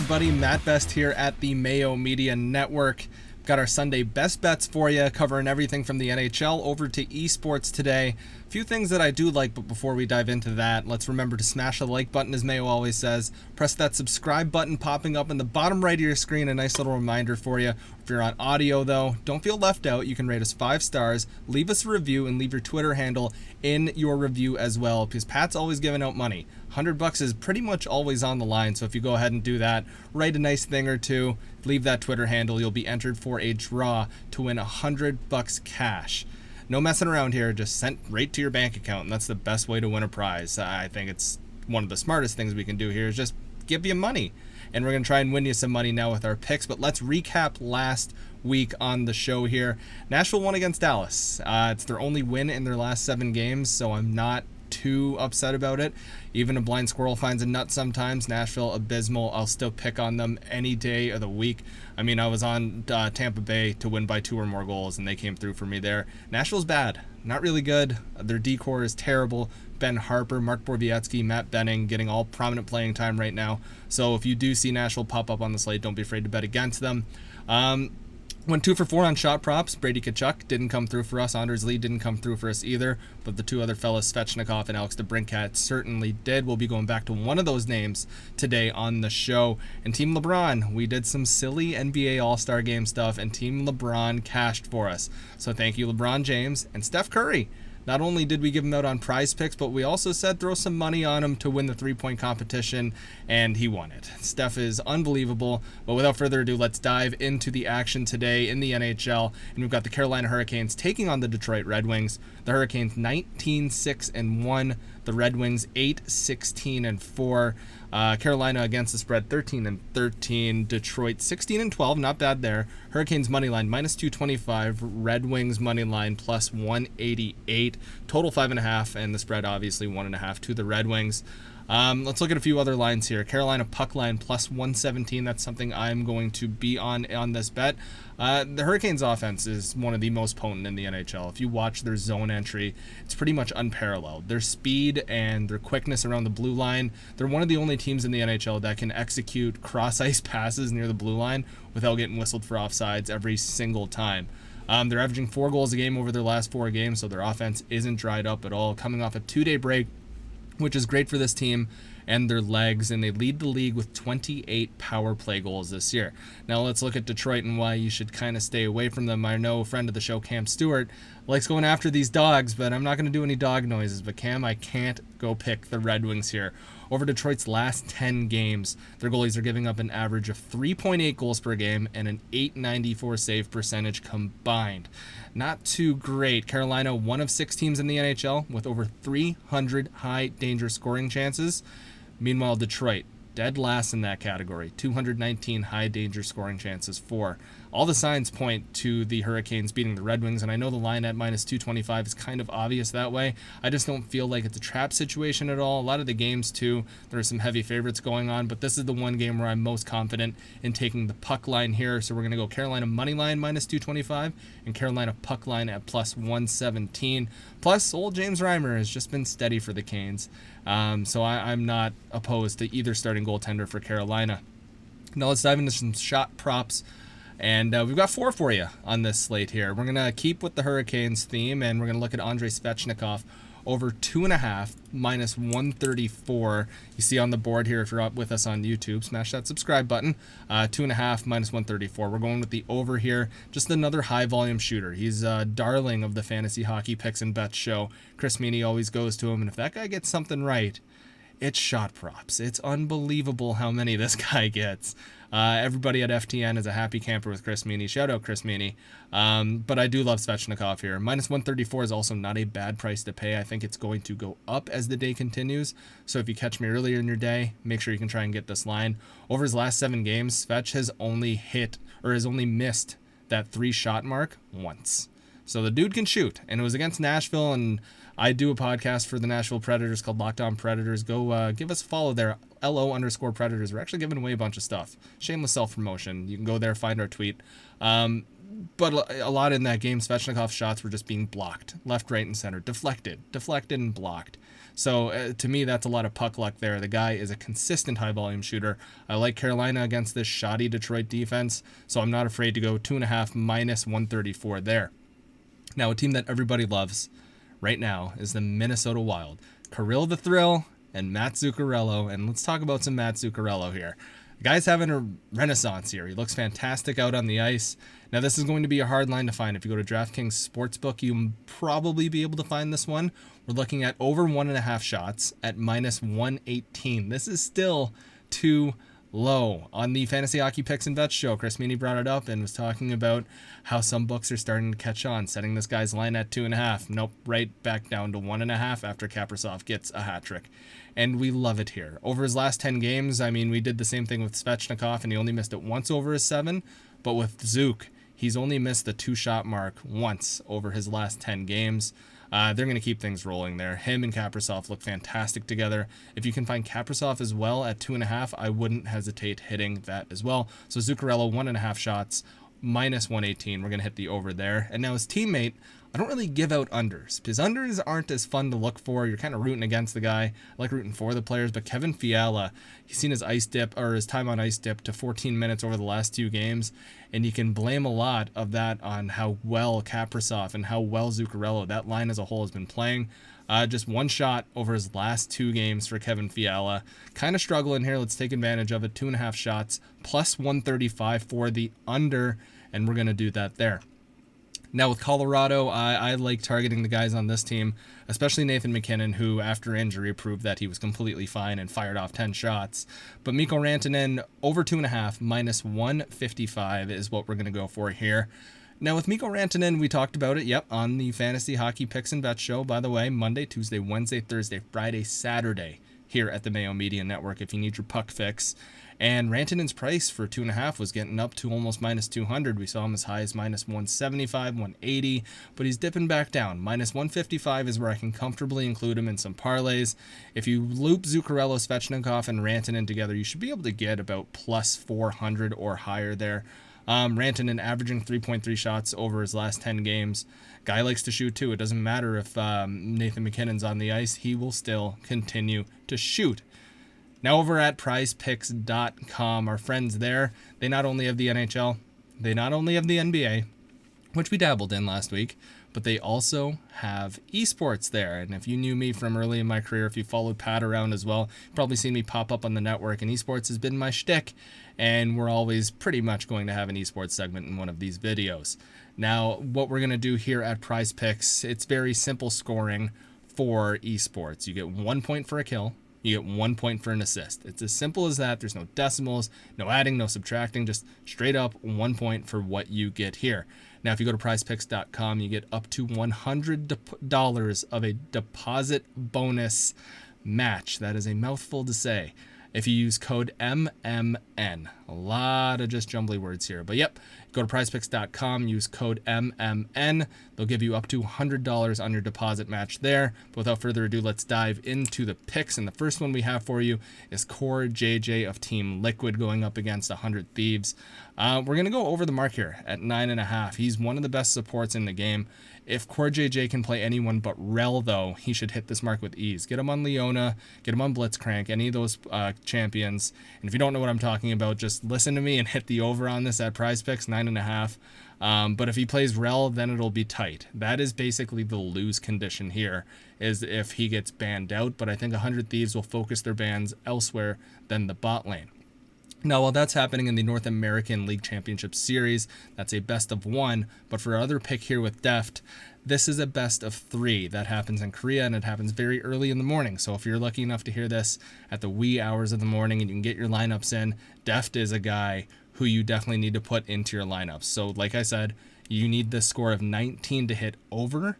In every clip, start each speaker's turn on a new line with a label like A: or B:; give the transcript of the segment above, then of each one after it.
A: everybody? Matt Best here at the Mayo Media Network. Got our Sunday best bets for you, covering everything from the NHL over to esports today. A few things that I do like, but before we dive into that, let's remember to smash the like button, as Mayo always says. Press that subscribe button popping up in the bottom right of your screen, a nice little reminder for you. If you're on audio, though, don't feel left out. You can rate us 5 stars, leave us a review, and leave your Twitter handle in your review as well, because Pat's always giving out money. $100 is pretty much always on the line, so if you go ahead and do that, write a nice thing or two, leave that Twitter handle, you'll be entered for a draw to win $100 cash. No messing around here, just sent right to your bank account, and that's the best way to win a prize. I think it's one of the smartest things we can do here is just give you money. And we're going to try and win you some money now with our picks, but let's recap last week on the show here. Nashville won against Dallas. It's their only win in their last 7 games, so I'm not too upset about it. Even a blind squirrel finds a nut sometimes. Nashville, abysmal. I'll still pick on them any day of the week. I mean, I was on Tampa Bay to win by 2 or more goals, and they came through for me there. Nashville's bad. Not really good. Their decor is terrible. Ben Harper, Mark Borowiecki, Matt Benning getting all prominent playing time right now. So if you do see Nashville pop up on the slate, don't be afraid to bet against them. Went 2 for 4 on shot props. Brady Tkachuk didn't come through for us. Anders Lee didn't come through for us either. But the 2 other fellas, Svechnikov and Alex DeBrincat, certainly did. We'll be going back to one of those names today on the show. And Team LeBron, we did some silly NBA All-Star Game stuff, and Team LeBron cashed for us. So thank you, LeBron James and Steph Curry. Not only did we give him out on prize picks, but we also said throw some money on him to win the 3-point competition, and he won it. Steph is unbelievable, but without further ado, let's dive into the action today in the NHL, and we've got the Carolina Hurricanes taking on the Detroit Red Wings. The Hurricanes 19-6-1, the Red Wings 8-16-4. Carolina against the spread 13-13. Detroit 16-12, not bad there. Hurricanes money line -225. Red Wings money line +188. Total 5.5, and the spread obviously 1.5 to the Red Wings. Let's look at a few other lines here. Carolina puck line +117. That's something I'm going to be on this bet. The Hurricanes offense is one of the most potent in the NHL. If you watch their zone entry, it's pretty much unparalleled. Their speed and their quickness around the blue line, they're one of the only teams in the NHL that can execute cross-ice passes near the blue line without getting whistled for offsides every single time. They're averaging 4 goals a game over their last 4 games, so their offense isn't dried up at all. Coming off a 2-day break, which is great for this team and their legs, and they lead the league with 28 power play goals this year. Now let's look at Detroit and why you should kind of stay away from them. I know a friend of the show, Cam Stewart, likes going after these dogs, but I'm not going to do any dog noises. But Cam, I can't go pick the Red Wings here. Over Detroit's last 10 games, their goalies are giving up an average of 3.8 goals per game and an .894 save percentage combined. Not too great. Carolina, one of 6 teams in the NHL with over 300 high danger scoring chances. Meanwhile, Detroit, dead last in that category, 219 high danger scoring chances for. All the signs point to the Hurricanes beating the Red Wings, and I know the line at -225 is kind of obvious that way. I just don't feel like it's a trap situation at all. A lot of the games, too, there are some heavy favorites going on, but this is the one game where I'm most confident in taking the puck line here. So we're going to go Carolina money line -225 and Carolina puck line at +117. Plus, old James Reimer has just been steady for the Canes, so I'm not opposed to either starting goaltender for Carolina. Now let's dive into some shot props. And we've got 4 for you on this slate here. We're going to keep with the Hurricanes theme, and we're going to look at Andrei Svechnikov over 2.5 -134. You see on the board here if you're up with us on YouTube, smash that subscribe button. 2.5 -134. We're going with the over here. Just another high volume shooter. He's a darling of the fantasy hockey picks and bets show. Chris Meany always goes to him, and if that guy gets something right, it's shot props. It's unbelievable how many this guy gets. Everybody at FTN is a happy camper with Chris Meany. Shout out Chris Meany. But I do love Svechnikov here. -134 is also not a bad price to pay. I think it's going to go up as the day continues. So if you catch me earlier in your day, make sure you can try and get this line. Over his last 7 games, Svech has only missed that 3-shot mark once. So the dude can shoot, and it was against Nashville, and I do a podcast for the Nashville Predators called Locked On Predators. Go give us a follow there, LO_Predators. We're actually giving away a bunch of stuff. Shameless self-promotion. You can go there, find our tweet. But a lot in that game, Svechnikov's shots were just being blocked, left, right, and center, deflected, and blocked. So to me, that's a lot of puck luck there. The guy is a consistent high-volume shooter. I like Carolina against this shoddy Detroit defense, so I'm not afraid to go 2.5 minus 134 there. Now, a team that everybody loves right now is the Minnesota Wild. Kirill the Thrill and Matt Zuccarello, and let's talk about some Matt Zuccarello here. The guy's having a renaissance here. He looks fantastic out on the ice. Now, this is going to be a hard line to find. If you go to DraftKings Sportsbook, you'll probably be able to find this one. We're looking at over 1.5 shots at minus 118. This is still too low. On the Fantasy Hockey Picks and Bets show, Chris Meany brought it up and was talking about how some books are starting to catch on, setting this guy's line at 2.5. Nope, right back down to 1.5 after Kaprizov gets a hat trick. And we love it here. Over his last 10 games, I mean, we did the same thing with Svechnikov, and he only missed it once over his 7. But with Zook, he's only missed the 2-shot mark once over his last 10 games. They're going to keep things rolling there. Him and Kaprizov look fantastic together. If you can find Kaprizov as well at 2.5, I wouldn't hesitate hitting that as well. So Zuccarello, 1.5 shots, minus 118. We're going to hit the over there. And now his teammate, I don't really give out unders because unders aren't as fun to look for. You're kind of rooting against the guy. I like rooting for the players, but Kevin Fiala, he's seen his ice dip or his time on ice dip to 14 minutes over the last 2 games, and you can blame a lot of that on how well Kaprizov and how well Zuccarello, that line as a whole, has been playing. Just 1 shot over his last 2 games for Kevin Fiala. Kind of struggling here. Let's take advantage of it. 2.5 shots, plus 135 for the under, and we're going to do that there. Now with Colorado, I like targeting the guys on this team, especially Nathan MacKinnon, who after injury proved that he was completely fine and fired off 10 shots. But Mikko Rantanen, over 2.5, minus 155 is what we're going to go for here. Now with Mikko Rantanen, we talked about it, on the Fantasy Hockey Picks and Bets show, by the way, Monday, Tuesday, Wednesday, Thursday, Friday, Saturday, here at the Mayo Media Network if you need your puck fix. And Rantanen's price for 2.5 was getting up to almost minus 200. We saw him as high as minus 175, 180, but he's dipping back down. Minus 155 is where I can comfortably include him in some parlays. If you loop Zuccarello, Svechnikov, and Rantanen together, you should be able to get about plus 400 or higher there. Rantanen averaging 3.3 shots over his last 10 games. Guy likes to shoot too. It doesn't matter if Nathan MacKinnon's on the ice. He will still continue to shoot. Now over at prizepicks.com, our friends there, they not only have the NHL, they not only have the NBA, which we dabbled in last week, but they also have esports there. And if you knew me from early in my career, if you followed Pat around as well, you've probably seen me pop up on the network, and esports has been my shtick, and we're always pretty much going to have an esports segment in one of these videos. Now, what we're going to do here at Prize Picks, it's very simple scoring for esports. You get 1 point for a kill. You get 1 point for an assist. It's as simple as that. There's no decimals, no adding, no subtracting, just straight up 1 point for what you get here. Now, if you go to prizepicks.com, you get up to $100 of a deposit bonus match. That is a mouthful to say. If you use code MMN. A lot of just jumbly words here. But yep, go to prizepicks.com, use code MMN. They'll give you up to $100 on your deposit match there. But without further ado, let's dive into the picks. And the first one we have for you is Core JJ of Team Liquid going up against 100 Thieves. We're going to go over the mark here at 9.5. He's one of the best supports in the game. If Core JJ can play anyone but Rel, though, he should hit this mark with ease. Get him on Leona, get him on Blitzcrank, any of those champions. And if you don't know what I'm talking about, just listen to me and hit the over on this at Prize Picks, 9.5. But if he plays Rel, then it'll be tight. That is basically the lose condition here, is if he gets banned out. But I think 100 Thieves will focus their bans elsewhere than the bot lane. Now, while that's happening in the North American League Championship Series, that's a best of 1. But for our other pick here with Deft, this is a best of 3. That happens in Korea, and it happens very early in the morning. So if you're lucky enough to hear this at the wee hours of the morning and you can get your lineups in, Deft is a guy who you definitely need to put into your lineups. So like I said, you need the score of 19 to hit over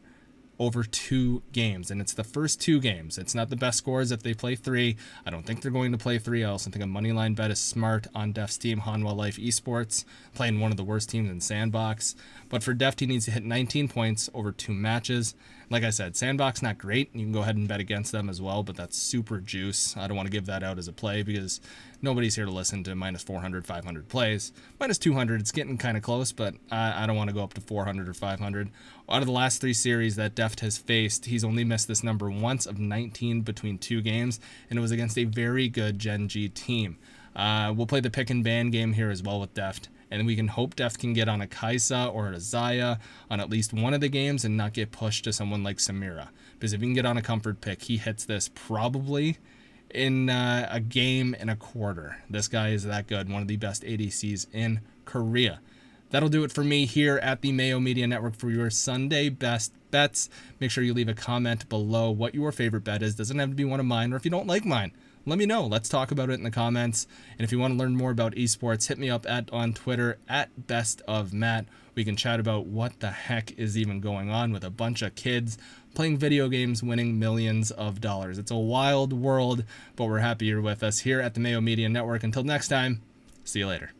A: 2 games, and it's the first 2 games. It's not the best scores if they play 3. I don't think they're going to play 3. I also think a moneyline bet is smart on Deft's team, Hanwha Life Esports, playing one of the worst teams in Sandbox. But for Deft, he needs to hit 19 points over 2 matches. Like I said, Sandbox not great. You can go ahead and bet against them as well, but that's super juice. I don't want to give that out as a play because Nobody's here to listen to minus 400, 500 plays. Minus 200, it's getting kind of close, but I don't want to go up to 400 or 500. Out of the last 3 series that Deft has faced, he's only missed this number once of 19 between 2 games, and it was against a very good Gen G team. We'll play the pick and ban game here as well with Deft, and we can hope Deft can get on a Kaisa or a Zaya on at least one of the games and not get pushed to someone like Samira. Because if he can get on a comfort pick, he hits this probably in a game and a quarter. This guy is that good, one of the best ADCs in Korea. That'll do it for me here at the Mayo Media Network for your Sunday best bets. Make sure you leave a comment below what your favorite bet is. Doesn't have to be one of mine, or if you don't like mine, let me know. Let's talk about it in the comments. And if you want to learn more about esports, hit me up on Twitter at bestofmatt. We can chat about what the heck is even going on with a bunch of kids playing video games, winning millions of dollars. It's a wild world, but we're happy you're with us here at the Mayo Media Network. Until next time, see you later.